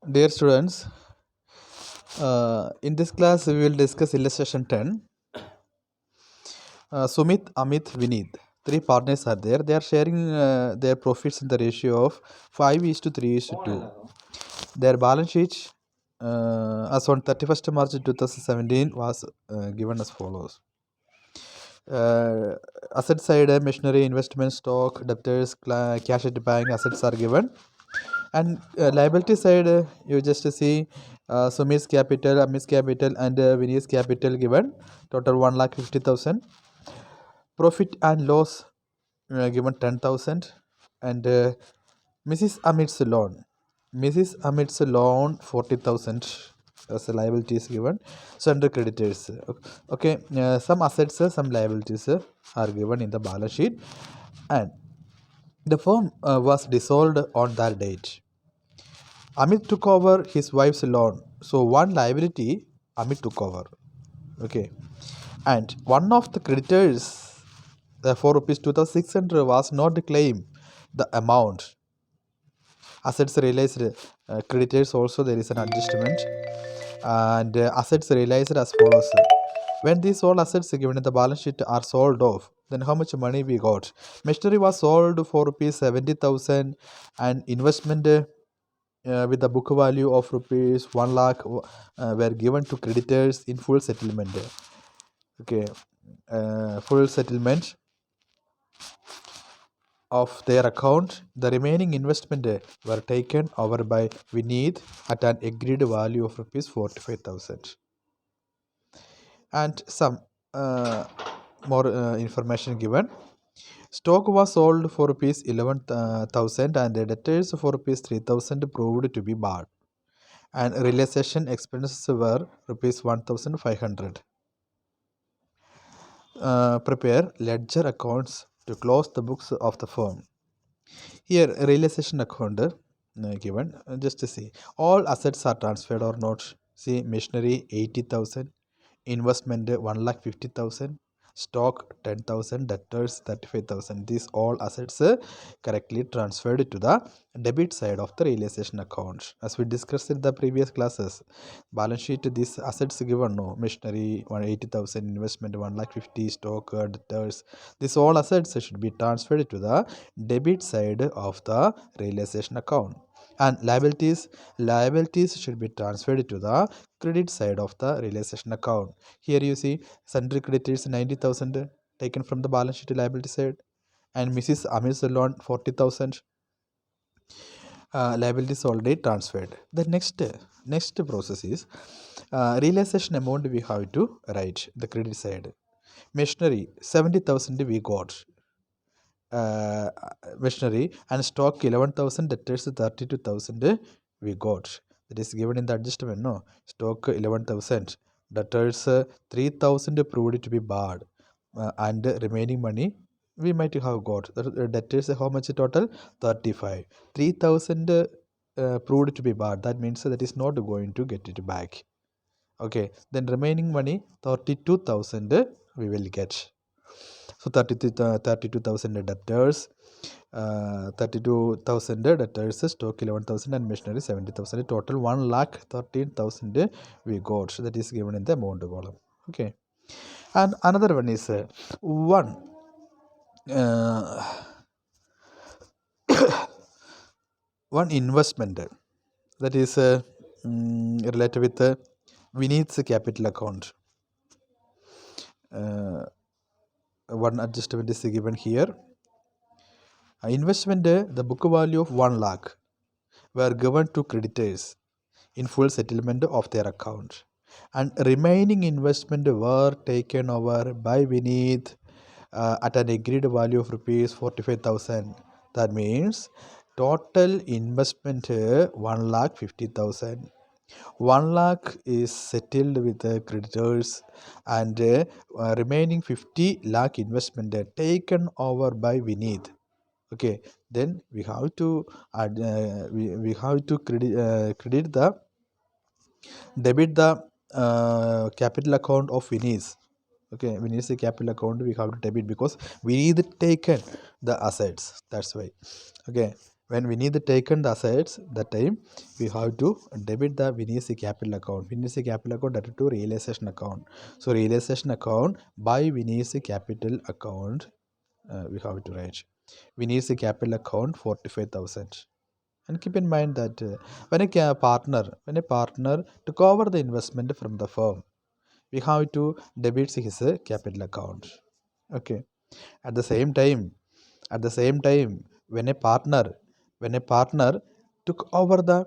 Dear students, in this class we will discuss illustration 10. Sumit, Amit, Vineet. Three partners are there. They are sharing their profits in the ratio of 5 is to 3 is to 2. Their balance sheet as on 31st March 2017 was given as follows. Uh, Asset side, machinery, investment, stock, debtors, cash at the bank, assets are given. And liability side, you just see Sumit's capital, Amit's capital, and Vinny's capital given. Total 1,50,000. Profit and loss given 10,000. And Mrs. Amit's loan. Mrs. Amit's loan 40,000 as a liability is given. So under creditors. Okay, some assets, some liabilities are given in the balance sheet. And the firm was dissolved on that date. Amit took over his wife's loan. So one liability Amit took over. Okay. And one of the creditors, for rupees 2,600 was not claim the amount. Assets realized, creditors also there is an adjustment. And assets realized as follows. When these all assets given in the balance sheet are sold off, then how much money we got? Machinery was sold for rupees 70,000 and investment with the book value of rupees 1 lakh were given to creditors in full settlement. Okay, full settlement of their account. The remaining investment were taken over by Vineet at an agreed value of rupees 45,000. And some more information given. Stock was sold for rupees 11,000 and the debtors for rupees 3,000 proved to be barred. And realization expenses were rupees 1,500. Prepare ledger accounts to close the books of the firm. Here, realization account given. Just to see, all assets are transferred or not. See, machinery 80,000, investment 1,50,000, stock 10,000, debtors 35,000. These all assets correctly transferred to the debit side of the realization account. As we discussed in the previous classes, balance sheet, these assets given, no, machinery 180,000, investment 1,50,000, stock, debtors. These all assets should be transferred to the debit side of the realization account. And liabilities should be transferred to the credit side of the realization account. Here you see sundry creditors 90,000 taken from the balance sheet liability side, and Mrs. Amir's loan 40,000 liabilities already transferred. The next process is realization amount we have to write the credit side. Machinery 70,000 we got. uh, Machinery and stock 11,000, debtors 32,000 we got. That is given in the adjustment, no? Stock 11,000, debtors 3,000 proved to be barred, and remaining money we might have got. The debtors how much total? 35. 3,000 proved to be barred. That means that is not going to get it back. Okay, then remaining money 32,000 we will get. So 32,000 debtors, 32,000 debtors, stock 11,000 and machinery 70,000. Total 1,13,000 we got. So that is given in the amount column. Okay, and another one is one uh, one investment that is related with Vineet's capital account. One adjustment is given here. Investment, the book value of 1 lakh were given to creditors in full settlement of their account, and remaining investment were taken over by Vineet at an agreed value of rupees 45,000. That means total investment 1,50,000. 1 lakh is settled with the creditors, and remaining 50 lakh investment taken over by Vineet. Okay, then we have to add, we have to credit the debit the capital account of Vineet's. Okay, Vineet's capital account we have to debit because we need taken the assets. That's why. Okay, when we need to take in the assets, that time we have to debit the Vinisi capital account. Vinisi capital account that to realization account. So realization account by Vinisi capital account, we have to write Vinisi capital account 45,000. And keep in mind that when a partner took over the investment from the firm, we have to debit his capital account. Okay. At the same time, when a partner took over the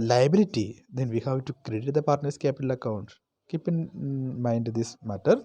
liability, then we have to credit the partner's capital account. Keep in mind this matter.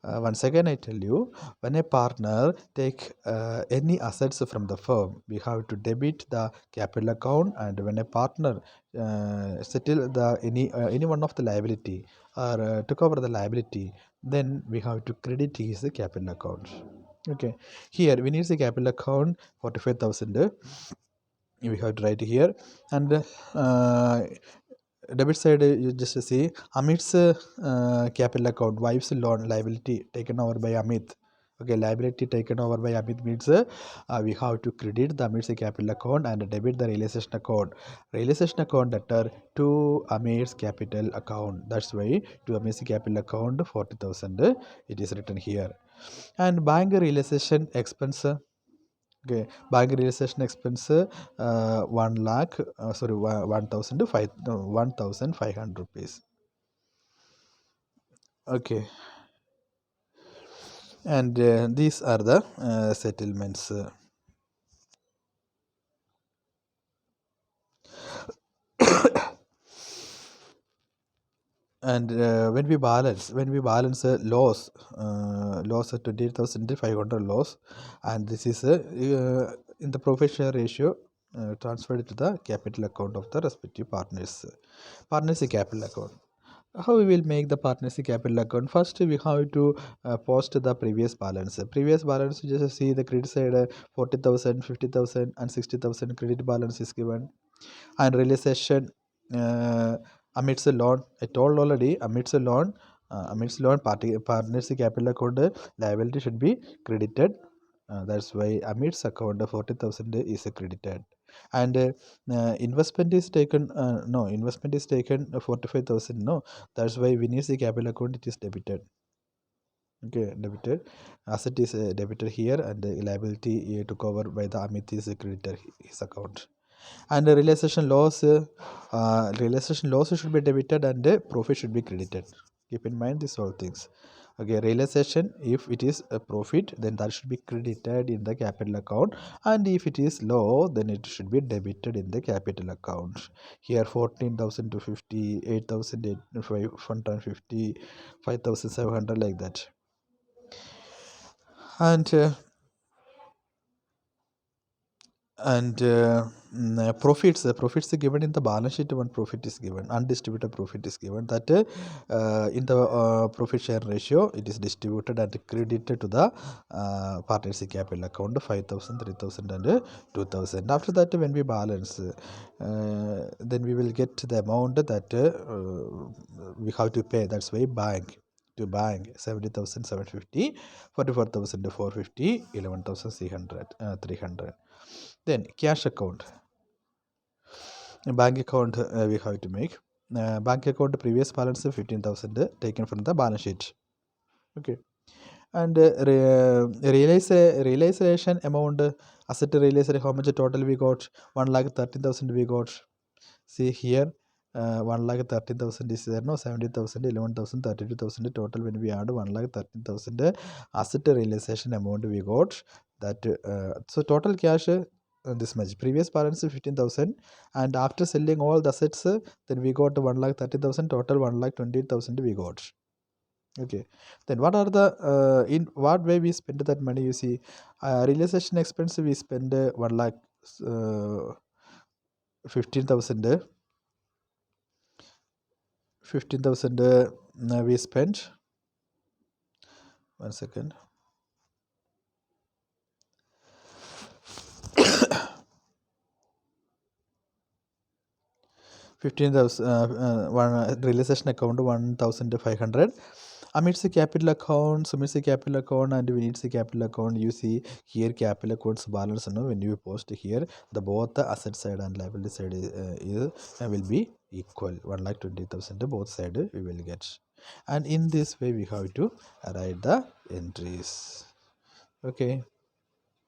Once again, I tell you, when a partner take any assets from the firm, we have to debit the capital account, and when a partner settle the any one of the liability or took over the liability, then we have to credit his capital account. Okay, here we need the capital account 45,000. We have to write here, and debit side you just see Amit's capital account, wife's loan liability taken over by Amit. Okay, liability taken over by Amit means we have to credit the Amit's capital account and debit the realization account. Realization account debtor to Amit's capital account. That's why to Amit's capital account 40,000 it is written here. And bank realization expense. Okay, bank realization expense 1 lakh, 1,500 rupees. Okay, and these are the settlements. And when we balance loss, loss at 28,500 loss, and this is in the profit share ratio transferred to the capital account of the respective partnership capital account. How we will make the partnership capital account? First we have to post the previous balance. Previous balance, you just see the credit side 40,000, 50,000 and 60,000 credit balance is given. And realization amidst a loan, I told already, amidst loan partnership capital account liability should be credited. That's why amidst account 40,000 is credited. And investment is taken, no, investment is taken 45,000, no, that's why we need the capital account, it is debited. Okay, debited. Asset is debited here, and the liability took over by the Amit is credited his account. And the realization loss should be debited, and profit should be credited. Keep in mind these all things. Okay, realization, if it is a profit, then that should be credited in the capital account, and if it is low, then it should be debited in the capital account. Here 14,000 to 50, 8,550, 5,700 like that. And profits are given in the balance sheet. One profit is given, undistributed profit is given, that in the profit share ratio it is distributed and credited to the partnership capital account 5,000, 3,000 and 2,000. After that, when we balance, then we will get the amount that we have to pay. That's why bank 70,750, 44,450, 11,300. Then cash account, bank account we have to make. Bank account previous balance 15,000 taken from the balance sheet. Okay, and realization amount, asset realization, how much total we got? 1,13,000 we got. See here, 1,13,000 is there, no, 70,000, 11,000, 32,000 total. When we add 1,13,000 asset realization amount we got, that so total cash this much. Previous balance 15,000, and after selling all the assets, then we got 1,30,000 total. 1,28,000 we got. Okay, then what are the in what way we spend that money? You see, realization expense we spend 15,000. 15,000 we spent. 1 second. 15,000 one realization account 1,500, Amidst the capital account, submits the capital account, and we need the capital account. You see here capital accounts balance. No, when you post here, the both the asset side and liability side will be equal. 1,20,000 both side we will get, and in this way we have to write the entries. Okay.